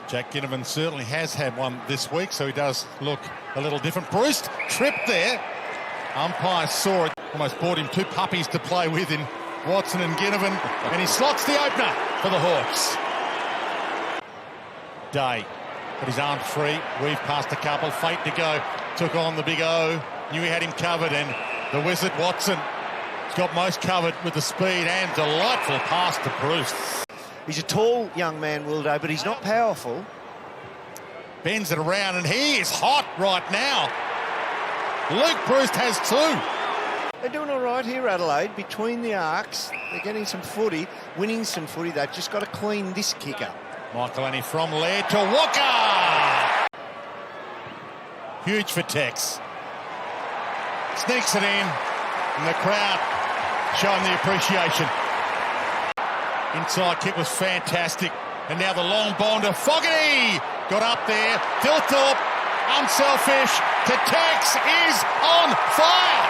Jack Ginnivan certainly has had one this week, so he does look a little different. Bruce tripped there. Umpire saw it. Almost bought him two puppies to play with in Watson and Ginnivan. And he slots the opener for the Hawks. Day got his arm free. Weave past a couple. Fate to go. Took on the big O. Knew he had him covered. And the wizard Watson has got most covered with the speed, and delightful pass to Bruce. He's a tall young man, Wildo, but he's not powerful. Bends it around, and he is hot right now. Luke Bruce has two. They're doing all right here, Adelaide. Between the arcs, they're getting some footy, winning some footy. They've just got to clean this kicker. Michaelani from Laird to Walker. Huge for Tex. Sneaks it in, and the crowd showing the appreciation. Inside kick was fantastic. And now the long ball to Fogarty. Got up there. Thilthorpe, unselfish, to Tex, is on fire.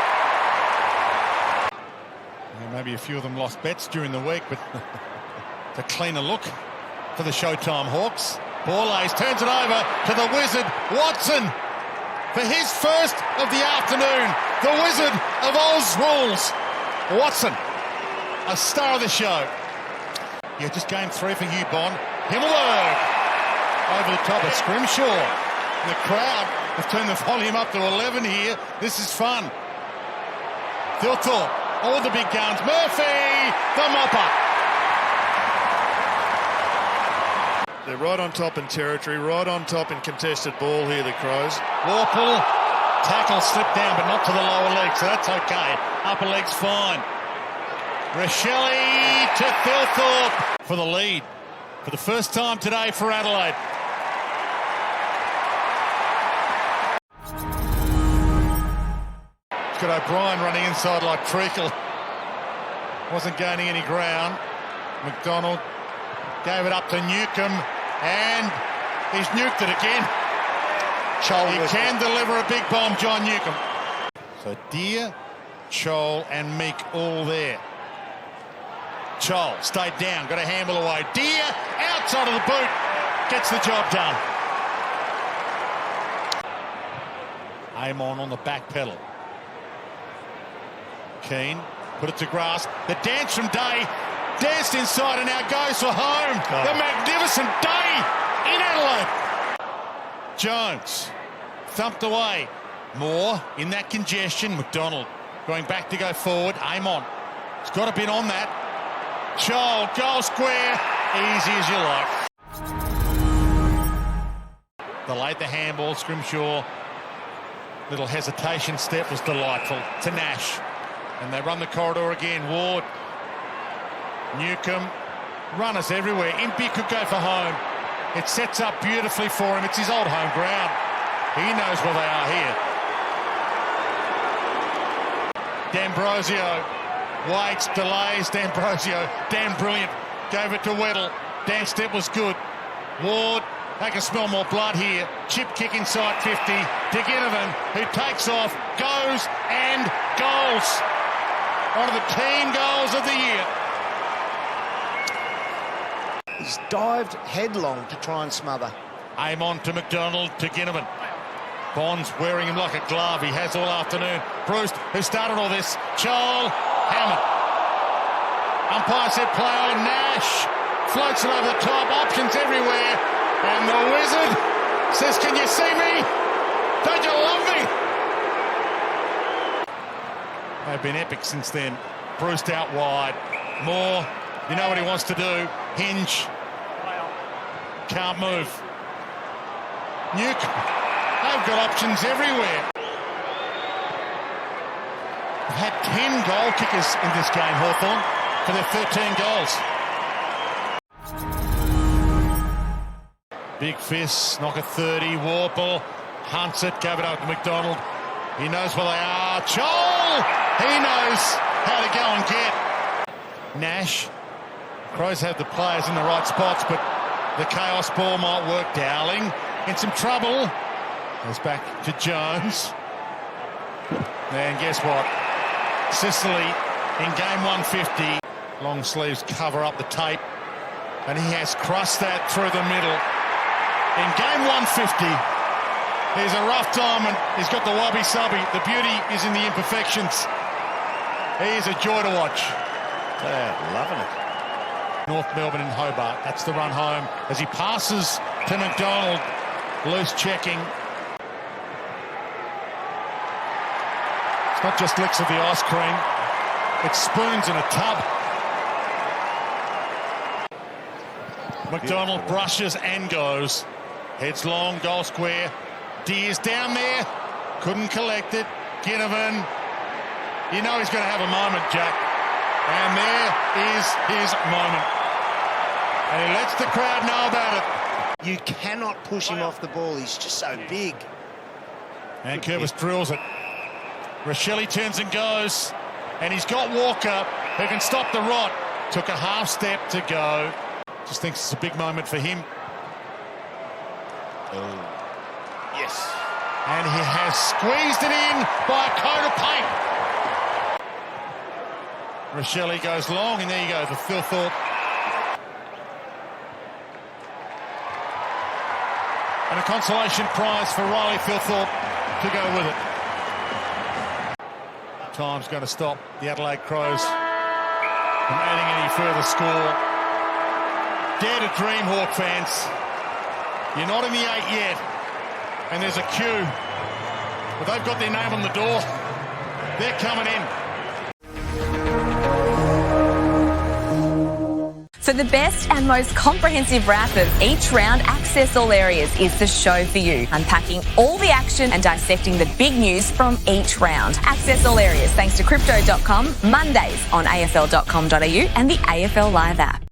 Yeah, maybe a few of them lost bets during the week, but it's a cleaner look for the Showtime Hawks. Borlase turns it over to the wizard, Watson, for his first of the afternoon. The Wizard of Oz rules. Watson, a star of the show. Yeah, just game 3 for Hugh Bond. Himmelberg over the top of Scrimshaw. And the crowd have turned the volume up to 11 here. This is fun. Thilthorpe, all the big guns. Murphy, the mopper. They're right on top in territory, right on top in contested ball here, the Crows. Warple, tackle slipped down, but not to the lower leg, so that's okay. Upper leg's fine. Rachele to Thilthorpe for the lead. For the first time today for Adelaide. It's got O'Brien running inside like treacle. Wasn't gaining any ground. McDonald gave it up to Newcomb, and he's nuked it again. He can deliver a big bomb, John Newcomb. So Deer, Chol and Meek all there. Chol stayed down, got a handle away. Deer outside of the boot, gets the job done. Amon on the back pedal. Keane put it to grass. The dance from Day, danced inside and now goes for home. The magnificent Day in Adelaide. Jones thumped away. Moore in that congestion. McDonald going back to go forward. Amon has got a bit on that. Chol, goal square, easy as you like. Delayed the handball, Scrimshaw. Little hesitation step was delightful to Nash. And they run the corridor again. Ward, Newcomb, runners everywhere. Impey could go for home. It sets up beautifully for him. It's his old home ground. He knows where they are here. D'Ambrosio waits, delays. D'Ambrosio, Dan brilliant. Gave it to Weddle. Dan's step was good. Ward, they can smell more blood here. Chip kick inside 50. To Ginnivan, who takes off, goes and goals. One of the team goals of the year. He's dived headlong to try and smother. Amon to McDonald to Ginnivan. Bond's wearing him like a glove. He has all afternoon. Bruce, who started all this. Chol, hammer. Umpire said play on. Nash floats it over the top. Options everywhere. And the Wizard says, can you see me? Don't you love me? They've been epic since then. Bruce out wide. Moore, you know what he wants to do. Hinge. Can't move. Nuke. They've got options everywhere. They've had 10 goal kickers in this game, Hawthorn, for their 13 goals. Big fist, knock a 30. Warple hunts it, gave it up to McDonald. He knows where they are. Chol! He knows how to go and get. Nash. Crows have the players in the right spots, but the chaos ball might work. Dowling in some trouble. Goes back to Jones. And guess what? Sicily in game 150. Long sleeves cover up the tape. And he has crushed that through the middle. In game 150, he's a rough diamond. He's got the wabi-sabi. The beauty is in the imperfections. He is a joy to watch. Yeah, loving it. North Melbourne and Hobart. That's the run home as he passes to McDonald. Loose checking. It's not just licks of the ice cream. It's spoons in a tub. McDonald brushes and goes. Heads long, goal square. Deers down there. Couldn't collect it. Ginnivan. You know he's going to have a moment, Jack. And there is his moment. And he lets the crowd know about it. You cannot push him off the ball. He's just so big. And Curvis drills it. Rochelle turns and goes. And he's got Walker, who can stop the rot. Took a half step to go. Just thinks it's a big moment for him. Oh. Yes. And he has squeezed it in by a coat of paint. Rochelle goes long, and there you go, the Phil Thorpe. And a consolation prize for Riley Thilthorpe to go with it. Time's going to stop the Adelaide Crows from adding any further score. Dare to dream, Hawk fans. You're not in the 8 yet, and there's a queue. But they've got their name on the door. They're coming in. For the best and most comprehensive wrap of each round, Access All Areas is the show for you, unpacking all the action and dissecting the big news from each round. Access All Areas, thanks to Crypto.com, Mondays on AFL.com.au and the AFL Live app.